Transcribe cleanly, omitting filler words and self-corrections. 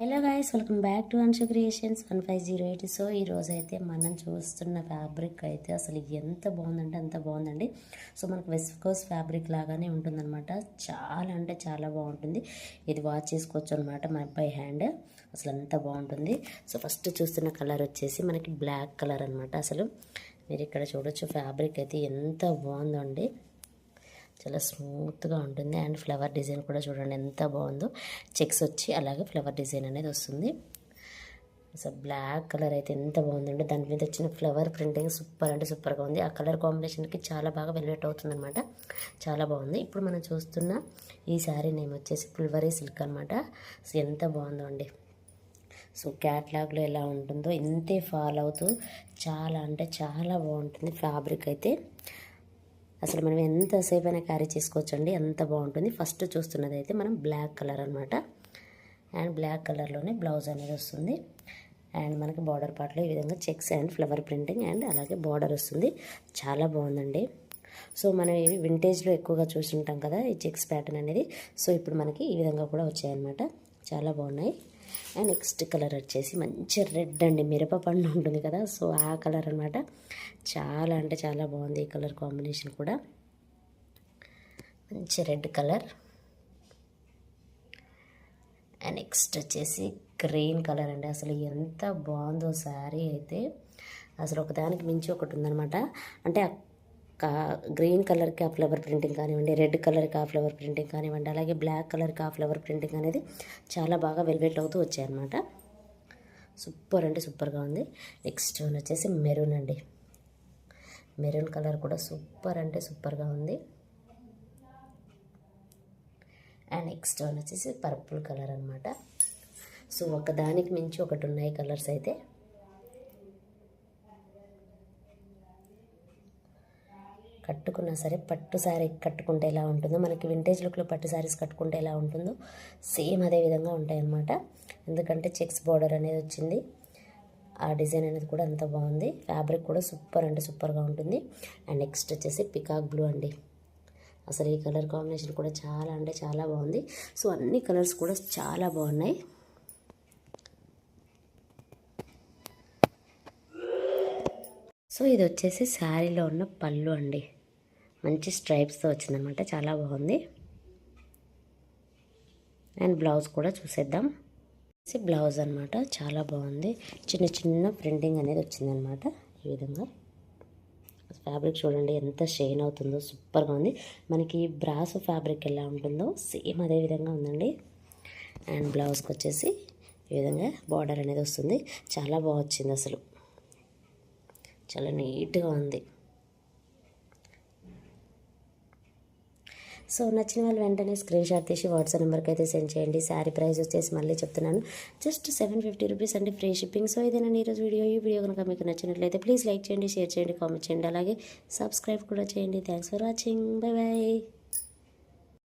Hello guys, welcome back to Anshu creations 1508. So ఈరోజు అయితే మనం చూస్తున్న ఫ్యాబ్రిక్ అయితే అసలు ఎంత బాగుందంటే అంత బాగుందండి. సో మనకు వెస్కోస్ ఫ్యాబ్రిక్ లాగానే ఉంటుందన్నమాట. చాలా అంటే చాలా బాగుంటుంది. ఇది వాష్ చేసుకోవచ్చు అనమాట మన బై హ్యాండ్. అసలు అంత బాగుంటుంది. సో ఫస్ట్ చూస్తున్న కలర్ వచ్చేసి మనకి బ్లాక్ కలర్ అనమాట. అసలు మీరు ఇక్కడ చూడొచ్చు, ఫ్యాబ్రిక్ అయితే ఎంత బాగుందో అండి. చాలా స్మూత్గా ఉంటుంది. అండ్ ఫ్లవర్ డిజైన్ కూడా చూడండి ఎంత బాగుందో. చెక్స్ వచ్చి అలాగే ఫ్లవర్ డిజైన్ అనేది వస్తుంది. అసలు బ్లాక్ కలర్ అయితే ఎంత బాగుందండి. దాని మీద వచ్చిన ఫ్లవర్ ప్రింటింగ్ సూపర్ అంటే సూపర్గా ఉంది. ఆ కలర్ కాంబినేషన్కి చాలా బాగా వెల్వెట్ అవుతుందన్నమాట. చాలా బాగుంది. ఇప్పుడు మనం చూస్తున్న ఈ శారీ నేమ్ వచ్చేసి పుల్వరీ సిల్క్ అనమాట. సో ఎంత బాగుందో అండి. సో క్యాట్లాగ్లో ఎలా ఉంటుందో ఇంతే ఫాలో అవుతూ చాలా అంటే చాలా బాగుంటుంది ఫ్యాబ్రిక్ అయితే. అసలు మనం ఎంతసేపు అయినా క్యారీ చేసుకోవచ్చండి, అంత బాగుంటుంది. ఫస్ట్ చూస్తున్నది అయితే మనం బ్లాక్ కలర్ అనమాట. అండ్ బ్లాక్ కలర్లోనే బ్లౌజ్ అనేది వస్తుంది. అండ్ మనకి బార్డర్ పార్ట్లో ఈ విధంగా checks and flower printing and అలాగే బార్డర్ వస్తుంది. చాలా బాగుందండి. సో మనం ఇవి వింటేజ్లో ఎక్కువగా చూస్తుంటాం కదా ఈ చెక్స్ ప్యాటర్న్ అనేది. సో ఇప్పుడు మనకి ఈ విధంగా కూడా వచ్చాయన్నమాట. చాలా బాగున్నాయి. అండ్ నెక్స్ట్ కలర్ వచ్చేసి మంచి రెడ్ అండి, మిరప పండు ఉంటుంది కదా, సో ఆ కలర్ అనమాట. చాలా అంటే చాలా బాగుంది ఈ కలర్ కాంబినేషన్ కూడా. మంచి రెడ్ కలర్. అండ్ నెక్స్ట్ వచ్చేసి గ్రీన్ కలర్ అండి. అసలు ఎంత బాగుందో శారీ అయితే. అసలు ఒకదానికి మించి ఒకటి ఉందనమాట. అంటే గ్రీన్ కలర్కి ఆ ఫ్లవర్ ప్రింటింగ్ కానివ్వండి, రెడ్ కలర్కి ఆ ఫ్లవర్ ప్రింటింగ్ కానివ్వండి, అలాగే బ్లాక్ కలర్కి ఆ ఫ్లవర్ ప్రింటింగ్ అనేది చాలా బాగా వెల్వెట్ అవుతూ వచ్చాయన్నమాట. సూపర్ అంటే సూపర్గా ఉంది. నెక్స్ట్ వన్ వచ్చేసి మెరూన్ అండి. మెరూన్ కలర్ కూడా సూపర్ అంటే సూపర్గా ఉంది. అండ్ నెక్స్ట్ వన్ వచ్చేసి పర్పుల్ కలర్ అనమాట. సో ఒకదానికి మించి ఒకటి ఉన్నాయి కలర్స్ అయితే. కట్టుకున్నా సరే పట్టు శారీ కట్టుకుంటే ఎలా ఉంటుందో, మనకి వింటేజ్ లుక్లో పట్టు శారీస్ కట్టుకుంటే ఎలా ఉంటుందో సేమ్ అదే విధంగా ఉంటాయన్నమాట. ఎందుకంటే చెక్స్ బార్డర్ అనేది వచ్చింది. ఆ డిజైన్ అనేది కూడా అంత బాగుంది. ఫ్యాబ్రిక్ కూడా సూపర్ అంటే సూపర్గా ఉంటుంది. అండ్ నెక్స్ట్ వచ్చేసి పికాక్ బ్లూ అండి. అసలు ఈ కలర్ కాంబినేషన్ కూడా చాలా అంటే చాలా బాగుంది. సో అన్ని కలర్స్ కూడా చాలా బాగున్నాయి. సో ఇది వచ్చేసి శారీలో ఉన్న పళ్ళు అండి. మంచి స్ట్రైప్స్తో వచ్చిందనమాట. చాలా బాగుంది. అండ్ బ్లౌజ్ కూడా చూసేద్దాం. బ్లౌజ్ అనమాట చాలా బాగుంది. చిన్న చిన్న ప్రింటింగ్ అనేది వచ్చిందనమాట. ఈ విధంగా ఫ్యాబ్రిక్ చూడండి ఎంత షైన్ అవుతుందో, సూపర్గా ఉంది. మనకి బ్రాస్ ఫ్యాబ్రిక్ ఎలా ఉంటుందో సేమ్ అదే విధంగా ఉందండి. అండ్ బ్లౌజ్కి వచ్చేసి ఈ విధంగా బార్డర్ అనేది వస్తుంది. చాలా బాగా వచ్చింది. అసలు చాలా నీట్గా ఉంది. సో నచ్చిన వాళ్ళు వెంటనే స్క్రీన్ షాట్ తీసి వాట్సాప్ నెంబర్కి అయితే సెండ్ చేయండి. శారీ ప్రైస్ వచ్చేసి మళ్ళీ చెప్తున్నాను, జస్ట్ 750 రూపీస్ అండి, ఫ్రీ షిప్పింగ్. సో ఇదేనండి ఈరోజు వీడియో. ఈ వీడియో కనుక మీకు నచ్చినట్లయితే ప్లీజ్ లైక్ చేయండి, షేర్ చేయండి, కామెంట్ చేయండి, అలాగే సబ్స్క్రైబ్ కూడా చేయండి. Thanks for watching. Bye bye.